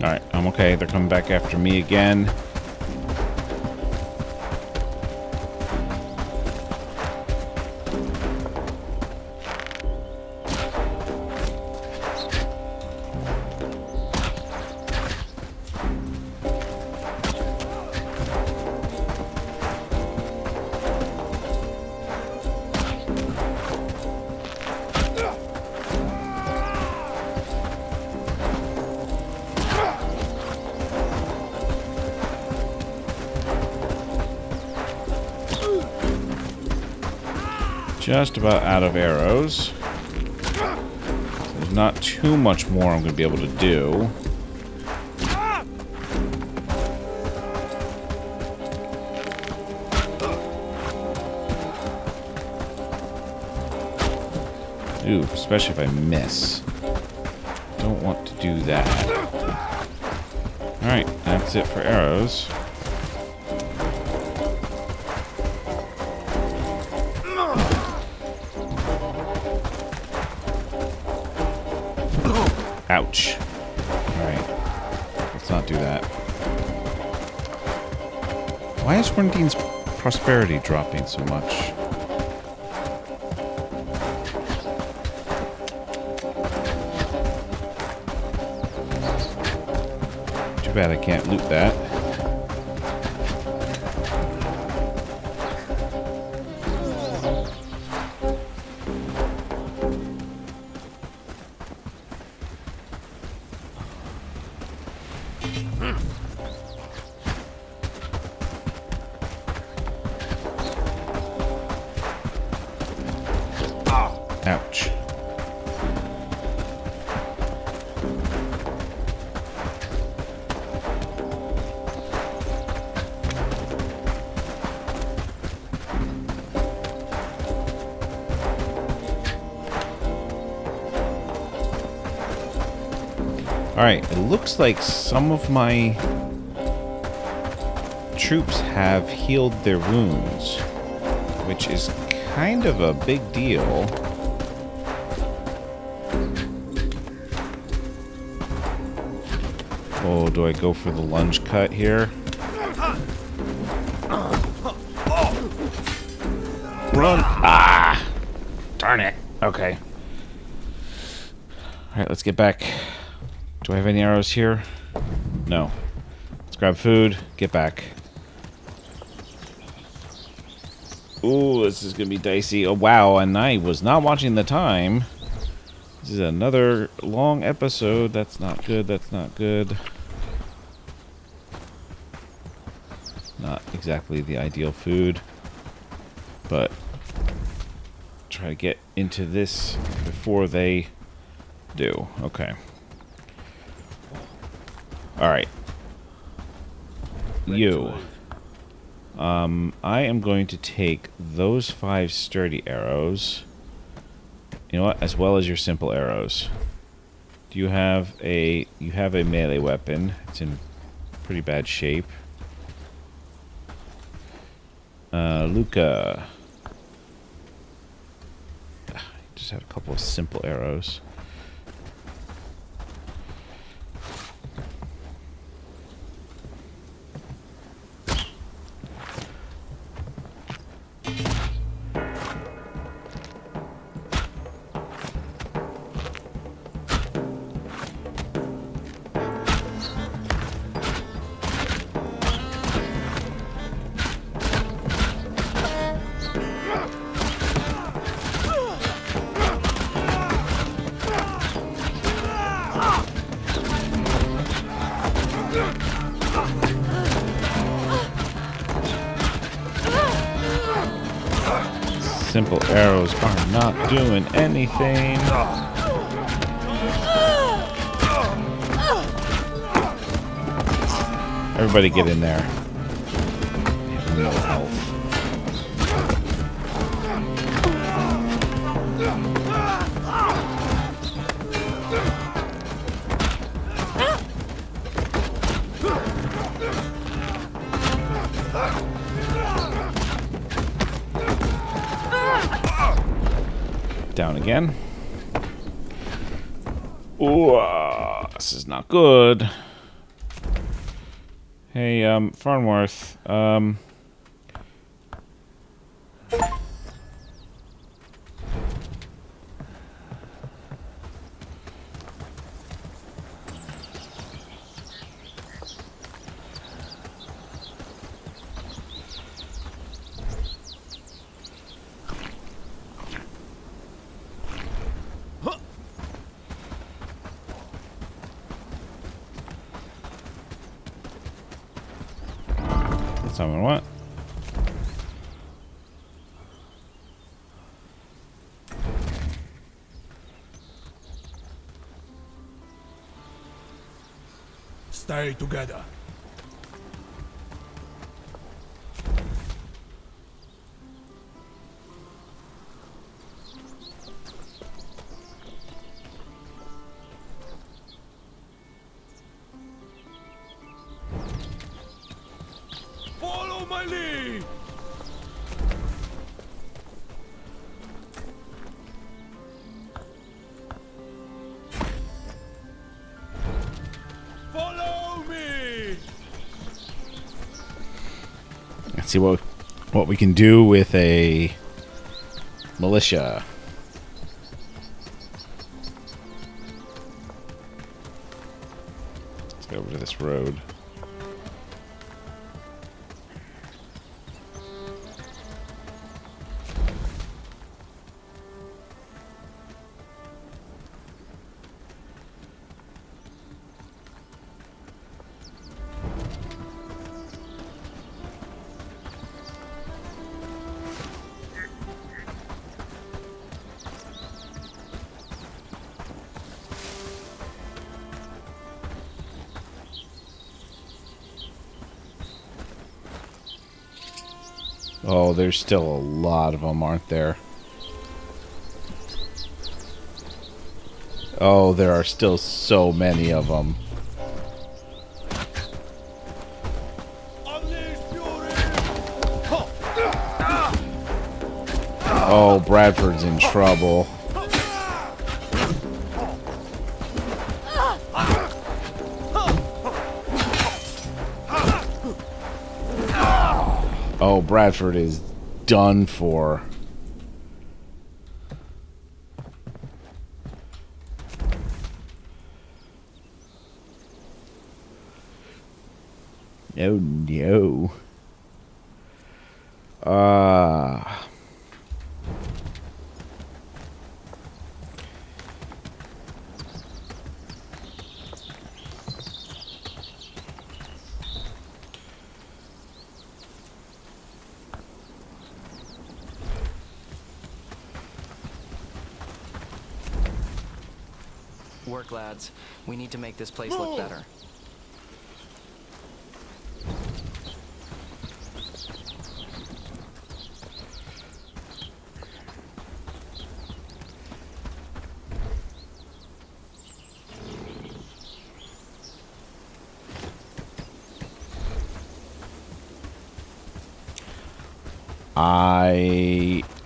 A: Alright, I'm okay. They're coming back after me again. Just about out of arrows. There's not too much more I'm going to be able to do. Ooh, especially if I miss. Don't want to do that. Alright, that's it for arrows. Ouch. Alright. Let's not do that. Why is Horndean's prosperity dropping so much? Too bad I can't loot that. Ouch. Alright, it looks like some of my troops have healed their wounds, which is kind of a big deal. Oh, do I go for the lunge cut here? Run! Ah! Darn it. Okay. Alright, let's get back. Do I have any arrows here? No. Let's grab food, get back. Ooh, this is gonna be dicey. Oh, wow, and I was not watching the time. This is another long episode. That's not good, that's not good. Not exactly the ideal food. But try to get into this before they do. Okay. Alright. You. I am going to take those 5 sturdy arrows. You know what? As well as your simple arrows. Do you have a... You have a melee weapon. It's in pretty bad shape. Luca. Just had a couple of simple arrows. Simple arrows are not doing anything. Everybody get in there. They have no health. Down again. Ooh, this is not good. Hey, Farnworth, someone what?
O: Stay together. Follow my lead. Follow me.
A: Let's see what we can do with a militia. Let's go over to this road. Oh, there's still a lot of them, aren't there? Oh, there are still so many of them. Oh, Bradford's in trouble. Oh, Bradford is done for. Oh no.
P: Work, lads. We need to make this place look better.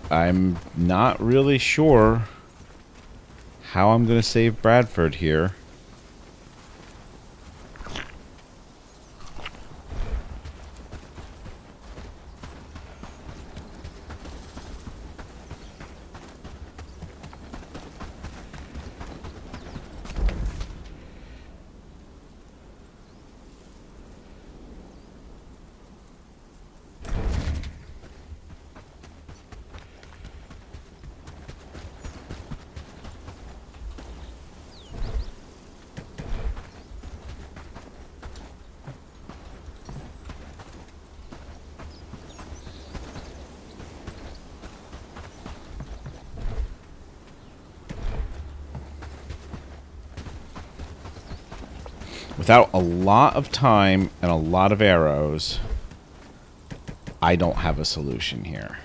A: I'm not really sure how I'm going to save Bradford here. Without a lot of time and a lot of arrows, I don't have a solution here.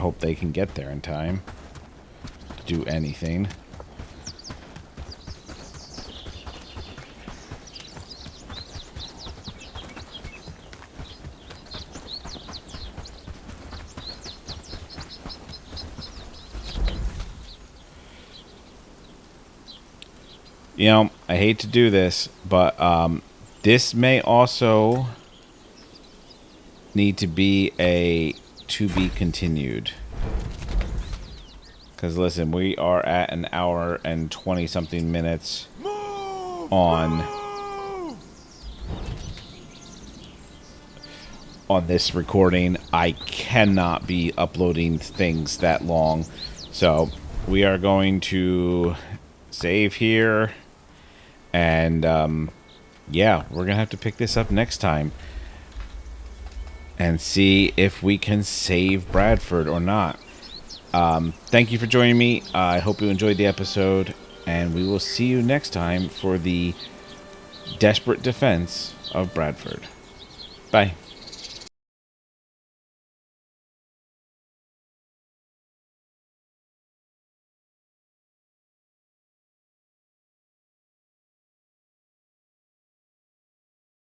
A: hope they can get there in time to do anything. You know, I hate to do this, but this may also need to be a to be continued. Because listen, we are at an hour and 20 something minutes on this recording. I cannot be uploading things that long. So we are going to save here. And yeah, we're going to have to pick this up next time and see if we can save Bradford or not. Thank you for joining me. I hope you enjoyed the episode, and we will see you next time for the desperate defense of Bradford. Bye.